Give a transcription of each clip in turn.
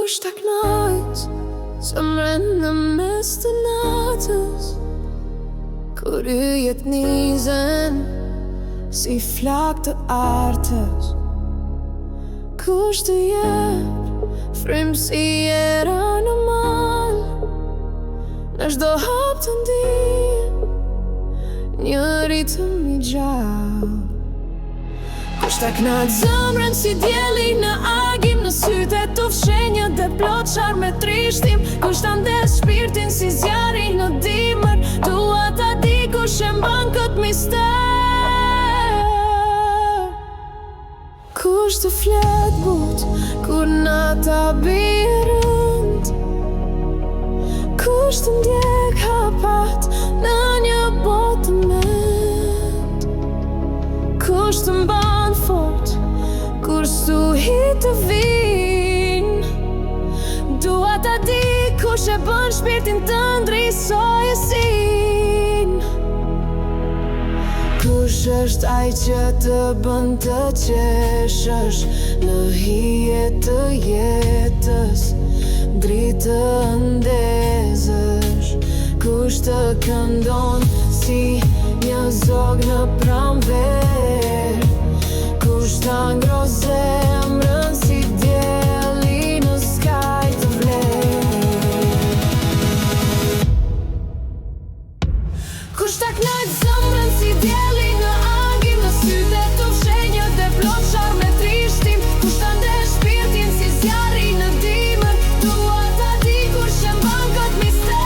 Kush ta knajt zemrën në mes të natës, kur yjet nizen si flak të artës. Kush të jep frymësi era në mal, në çdo hap të ndjen një ritëm i gjallë. Kush ta knajt zemrën si djeli në agim, në sytë e të fshenjët dhe plot shar me trishtim. Kush ta ndes shpirtin si zjarri në dimër, dua ta di kush e mban kët mister. Kush të flet but kur nata bie rënd, kush të ndjek hapat në një botë mend, kush të mban fort kur stuhi të vin. Dua ta di kush e bën shpirtin të ndrisoj e sin. Kush është ai që të bën të qeshësh në hije të jetës, dritë të ndezësh. Kush të këndon si një zog në pranver, kush ta ngro zemrën si djeli në skaj të vler. Kush ta knajt zemrën si djeli në agim, në sytë e të fshenjët dhe plot shar me trishtim. Kush ta ndesh shpirtin si zjarri në dimër, dua ta di kush e mban kët mister.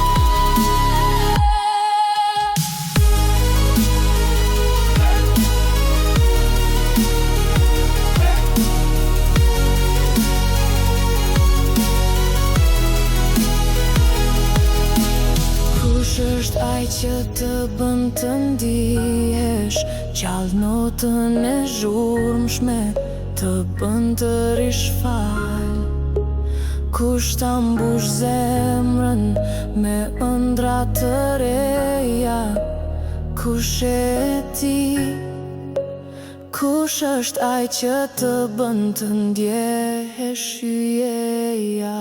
Kush është ai që të bën të ndihesh gjallë notën e zhurmshme, të bën të rish fal? Kush ta mbush zemrën me ëndra të reja, kush e ti? Kush është ai që të bën të ndjehesh hyjeja?